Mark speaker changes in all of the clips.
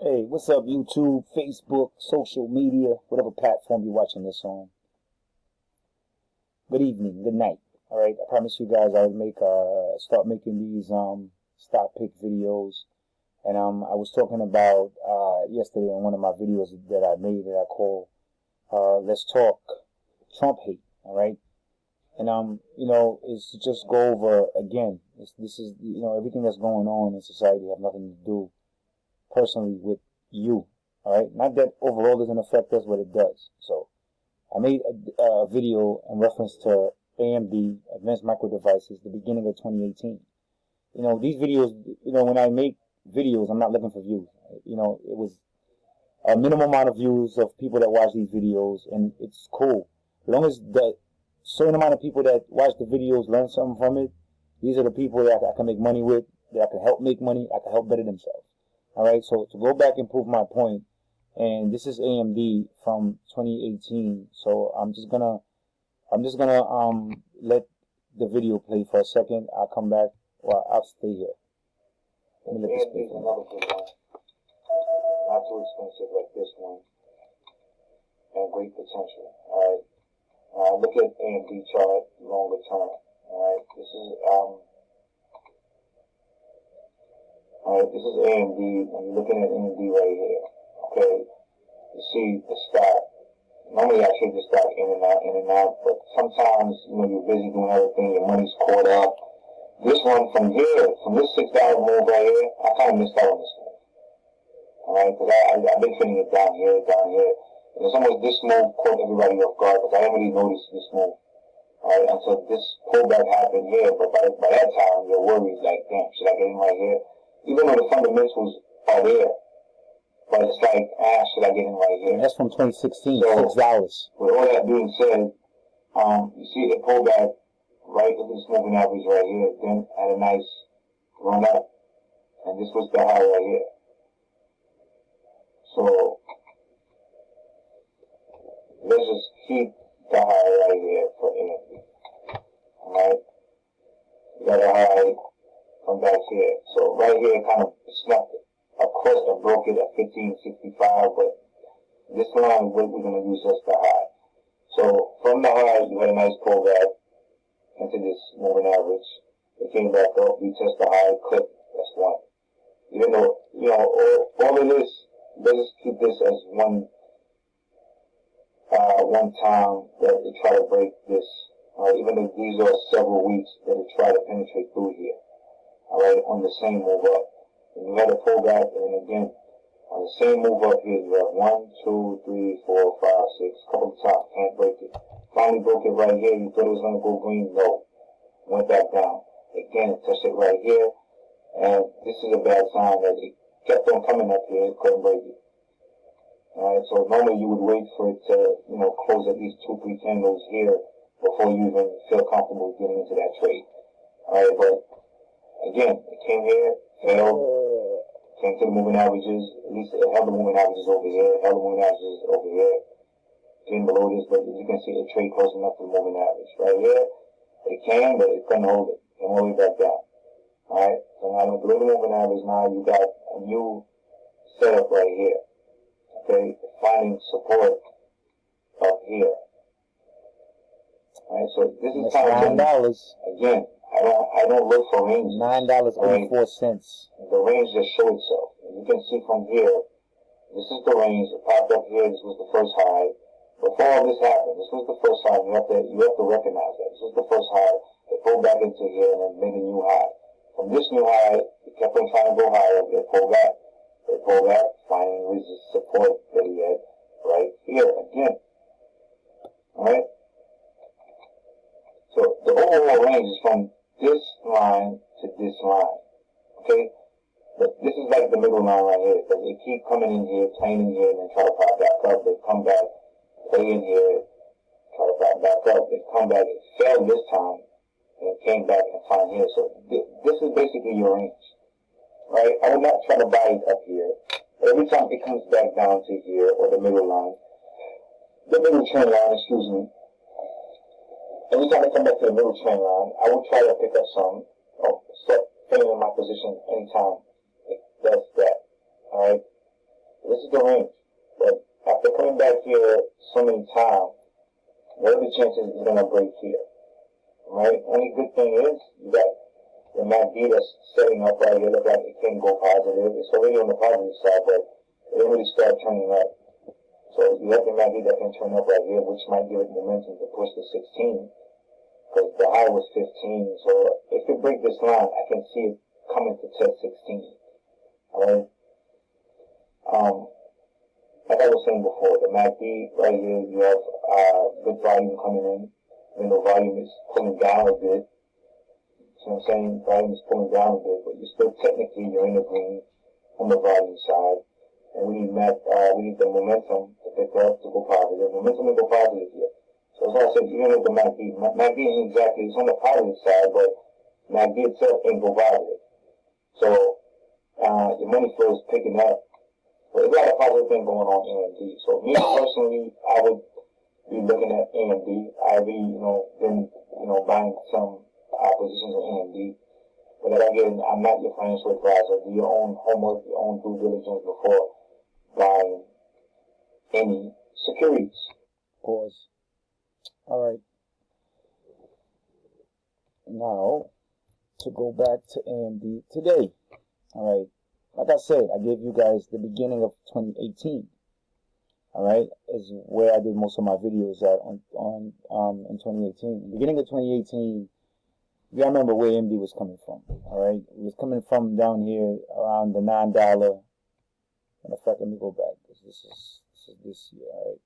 Speaker 1: Hey, what's up, YouTube, Facebook, social media, whatever platform you're watching this on? Good evening, good night. All right, I promise you guys I'll start making these stock pick videos. And I was talking about yesterday in one of my videos that I made that I call "Let's Talk Trump Hate." All right, and it's to just go over again. This is everything that's going on in society have nothing to do personally with you. All right, not that overall doesn't affect us, but it does. So I made a video in reference to AMD, Advanced Micro Devices, the beginning of 2018. These videos, when I make videos, I'm not looking for views. It was a minimum amount of views of people that watch these videos, and it's cool. As long as that certain amount of people that watch the videos learn something from it, these are the people that I can make money with, that I can help make money, I can help better themselves. All right, so to go back and prove my point, and this is AMD from 2018. So I'm just gonna let the video play for a second. I'll come back, or I'll stay here. Let me let this play. Another good one, not too expensive like this one, and great potential. All right, look at AMD chart longer term. All right, this is this is AMD, and you're looking at AMD right here. Okay, you see the stock. Normally I trade the stock in and out, but sometimes, you're busy doing everything, your money's caught up. This one from here, from this $6 move right here, I kind of missed out on this move. Alright, because I've been feeling it down here. And it's almost this move caught everybody off guard, because I haven't really noticed this move. Alright, until this pullback happened here, but by that time, you're worried, like, damn, should I get in right here? Even though the fundamentals are there, but it's like, should I get in right here? And that's from 2016, so, $6. With all that being said, you see the pullback, right? Look at this moving average right here. Then had a nice run up, and this was the high right here. So let's just keep the high right here for AMD. Alright? You got a high from back here. So right here kind of snapped it. Of course I broke it at 1565, but this line we're going to use just the high. So from the high you had a nice pullback into this moving average. It came back up, we test the high, click, that's one. Even though, all of this, let's just keep this as one time that they try to break this. Even though these are several weeks that they try to penetrate through here. Alright, on the same move up. And you had a pullback, and then again, on the same move up here, you have 1, 2, 3, 4, 5, 6, couple of times, can't break it. Finally broke it right here, you thought it was going to go green, no. Went back down. Again, touched it right here, and this is a bad sign that it kept on coming up here, it couldn't break it. Alright, so normally you would wait for it to, close at least 2-3 candles here before you even feel comfortable getting into that trade. Alright, but again, it came here, failed, came to the moving averages, at least it held the moving averages over here, held the moving averages over here, came below this, but as you can see, the trade close enough to the moving average. Right here, it came, but it couldn't hold it, came all the way back down. Alright, so now below the moving average, now you got a new setup right here. Okay, finding support up here. Alright, so this is kind of $9. Again, I don't look for ranges. $9.84. The range just show itself. And you can see from here, this is the range. It popped up here. This was the first high. Before all this happened, this was the first high. You have to recognize that. This was the first high. It pulled back into here and then made a new high. From this new high, it kept on trying to go higher. They pulled back. Finding resistance support that he had right here again. Alright? So the overall range is from this line to this line. Okay? But this is like the middle line right here, because they keep coming in here, playing in here, and then try to pop back up. They come back, play in here, try to pop back up. They come back, it failed this time, and it came back and find here. So this is basically your range. Right? I would not try to buy it up here. Every time it comes back down to here, or the middle line, the middle trend line, excuse me, every time I come back to the middle trend line, I will try to pick up some, or stay in my position anytime it does that. Alright? This is the range. But after coming back here so many times, what are the chances it's going to break here? Right? Only good thing is, you got the MACD that's setting up right here. Look like it can go positive. It's already on the positive side, but it didn't really start turning up. So you have the MACD that can turn up right here, which might give it momentum to push to 16. Because the high was 15. So if it breaks this line, I can see it coming to test 16. Alright? Like I was saying before, the MACD right here, you have good volume coming in. Even though volume is pulling down a bit. So I'm saying volume is pulling down a bit, but you're still technically you're in the green on the volume side. And we need the momentum to pick up to go positive. Momentum to go positive here. So as I said, even with the MACD isn't exactly, it's on the positive side, but MACD itself ain't go positive. So your money flow is picking up. But there's a lot of positive things going on in AMD. So me personally, I would be looking at AMD. I've been buying some positions in AMD. But again, I'm not your financial advisor. Do your own homework, your own due diligence before buying any securities.
Speaker 2: Pause. All right. Now, to go back to AMD today. All right. Like I said, I gave you guys the beginning of 2018. All right, is where I did most of my videos at in 2018. The beginning of 2018, you gotta remember where AMD was coming from. All right, it was coming from down here around the $9. Matter of fact, let me go back because this is this year. All right.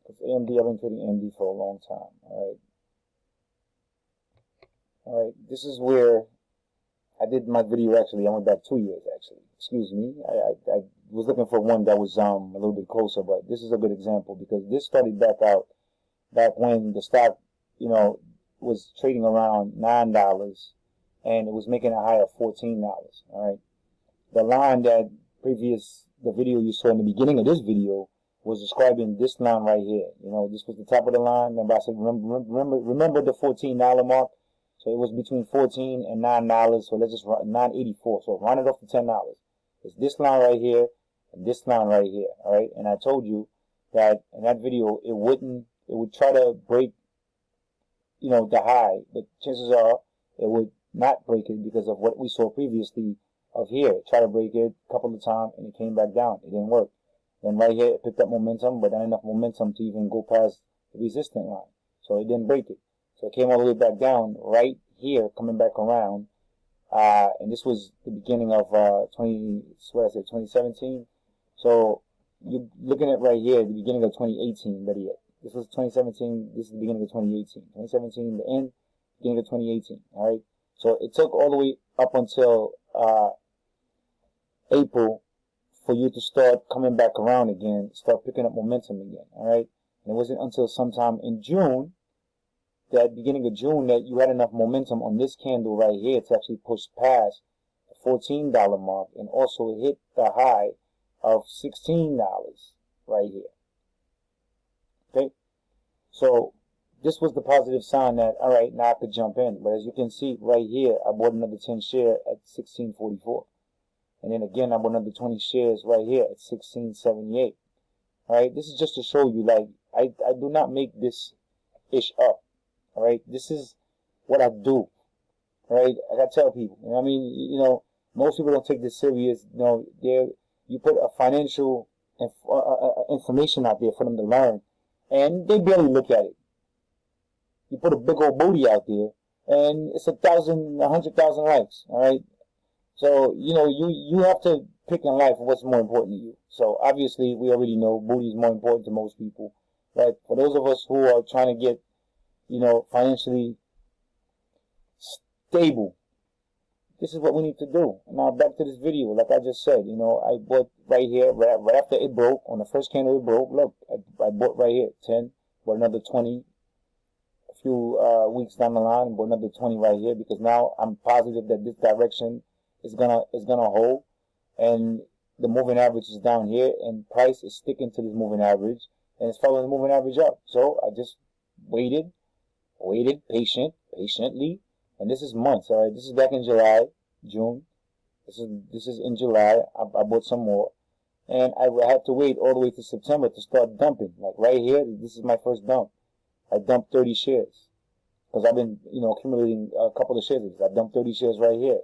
Speaker 2: Because AMD, I've been trading AMD for a long time. All right. All right, this is where I did my video. Actually, I went back 2 years. Actually, excuse me. I was looking for one that was a little bit closer, but this is a good example because this started back when the stock, was trading around $9, and it was making a high of $14. All right, the line that the video you saw in the beginning of this video was describing this line right here. This was the top of the line. Remember, I said remember the $14 mark. So it was between $14 and $9. So let's just run $9.84. So round it off to $10. It's this line right here and this line right here. All right. And I told you that in that video, it would try to break, the high, but chances are it would not break it because of what we saw previously of here. It tried to break it a couple of times and it came back down. It didn't work. Then right here, it picked up momentum, but not enough momentum to even go past the resistance line. So it didn't break it. So it came all the way back down right here, coming back around. And this was the beginning of 2017. So you're looking at right here, the beginning of 2018, better yet. This was 2017, this is the beginning of 2018. 2017, the end, beginning of 2018, all right? So it took all the way up until April for you to start coming back around again, start picking up momentum again, all right? And it wasn't until sometime in June, that beginning of June, that you had enough momentum on this candle right here to actually push past the $14 mark and also hit the high of $16 right here. Okay, so this was the positive sign that, all right, now I could jump in. But as you can see right here, I bought another 10 share at $16.44. And then again, I bought another 20 shares right here at $16.78. All right, this is just to show you, like, I do not make this ish up. All right, this is what I do. All right, I gotta tell people. Most people don't take this serious. You put a financial information out there for them to learn, and they barely look at it. You put a big old booty out there, and it's 100,000 likes. All right, so you have to pick in life what's more important to you. So obviously, we already know booty is more important to most people. But for those of us who are trying to get financially stable, this is what we need to do. Now back to this video. Like I just said, I bought right here, right after it broke, on the first candle it broke. Look, I bought right here, 10, bought another 20 a few weeks down the line, bought another 20 right here, because now I'm positive that this direction is gonna hold, and the moving average is down here, and price is sticking to this moving average, and it's following the moving average up. So I just waited patiently, and this is months. All right, this is back in July. June. This is in July. I bought some more, and I had to wait all the way to September to start dumping. Like right here, this is my first dump. I dumped 30 shares because I've been, accumulating a couple of shares. I dumped 30 shares right here.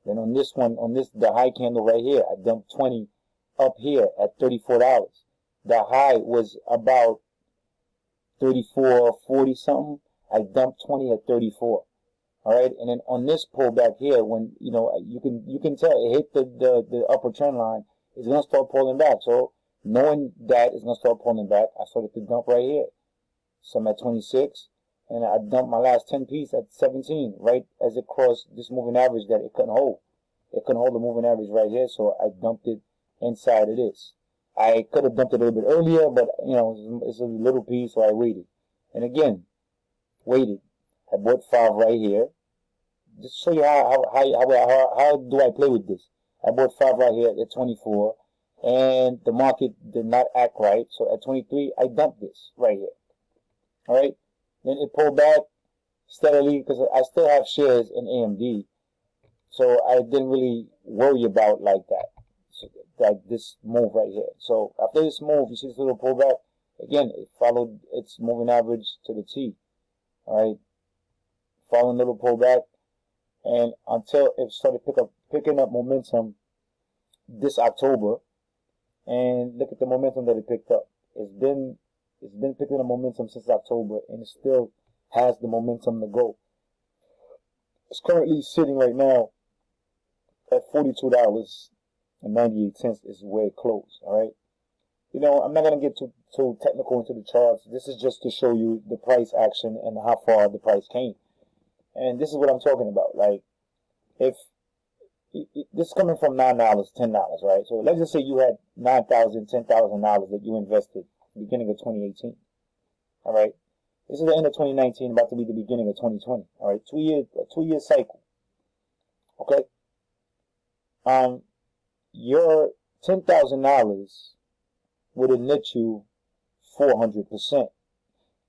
Speaker 2: Then on this one, the high candle right here, I dumped 20 up here at $34. The high was about 34.40 something. I dumped 20 at 34. All right, and then on this pullback here, when you can tell it hit the upper trend line, it's gonna start pulling back. So knowing that it's gonna start pulling back, I started to dump right here. Some at 26, and I dumped my last 10 piece at 17, right as it crossed this moving average that it couldn't hold. It couldn't hold the moving average right here, so I dumped it inside of this. I could have dumped it a little bit earlier, but it's a little piece, so I waited. And again, waited. I bought 5 right here. Just to show you how do I play with this. I bought 5 right here at 24, and the market did not act right. So at 23, I dumped this right here. All right. Then it pulled back steadily because I still have shares in AMD, so I didn't really worry about like that. So, like this move right here. So after this move, you see this little pullback. Again, it followed its moving average to the T. All right. Following little pullback, and until it started picking up momentum this October, and look at the momentum that it picked up. It's been picking up momentum since October, and it still has the momentum to go. It's currently sitting right now at $42.98 is where it closed. All right. I'm not gonna get too technical into the charts. This is just to show you the price action and how far the price came. And this is what I'm talking about. Like, if this is coming from $9, $10, right? So let's just say you had $9,000, $10,000 that you invested beginning of 2018. All right. This is the end of 2019, about to be the beginning of 2020. All right. 2-year cycle. Okay. Your $10,000 would have net you 400%,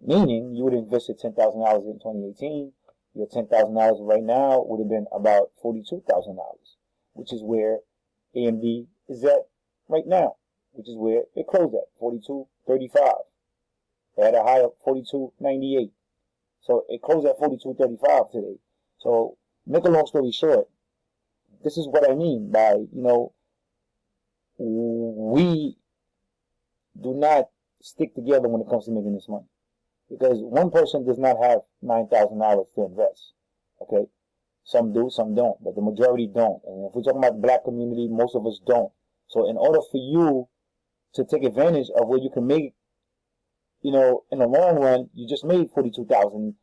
Speaker 2: meaning you would have invested $10,000 in 2018. Your $10,000 right now would have been about $42,000, which is where AMD is at right now, which is where it closed at, $42.35. They had a high of $42.98. So it closed at $42.35 today. So make a long story short, this is what I mean by, we do not stick together when it comes to making this money. Because one person does not have $9,000 to invest. Okay? Some do, some don't. But the majority don't. And if we're talking about the black community, most of us don't. So in order for you to take advantage of what you can make, in the long run, you just made 42,000.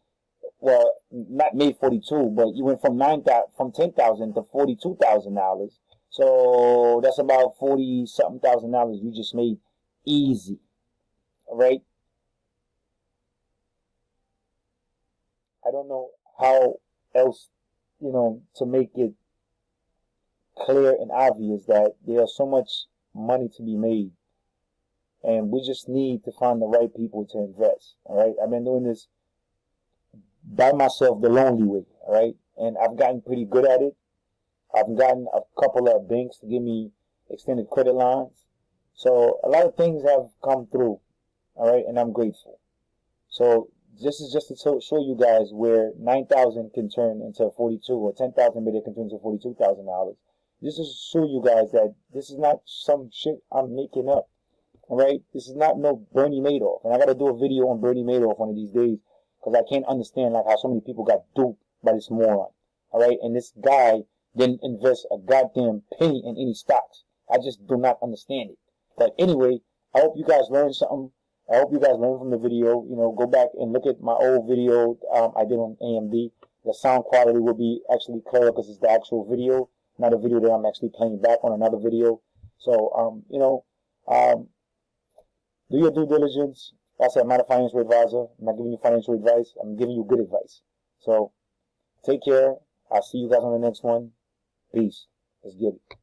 Speaker 2: Well, not made 42, but you went from $10,000 to $42,000. So that's about $40-something thousand you just made easy. All right? I don't know how else, to make it clear and obvious that there's so much money to be made. And we just need to find the right people to invest. All right. I've been doing this by myself the lonely way. All right. And I've gotten pretty good at it. I've gotten a couple of banks to give me extended credit lines. So a lot of things have come through. All right. And I'm grateful. So this is just to show you guys where 9,000 can turn into 42, or 10,000 maybe can turn into $42,000. This is to show you guys that this is not some shit I'm making up. All right, this is not no Bernie Madoff, and I gotta do a video on Bernie Madoff one of these days because I can't understand like how so many people got duped by this moron. All right, and this guy didn't invest a goddamn penny in any stocks. I just do not understand it. But anyway, I hope you guys learned something. I hope you guys learned from the video. Go back and look at my old video I did on AMD. The sound quality will be actually clearer because it's the actual video, not a video that I'm actually playing back on another video. So, do your due diligence. Like I said, I'm not a financial advisor. I'm not giving you financial advice. I'm giving you good advice. So, take care. I'll see you guys on the next one. Peace. Let's get it.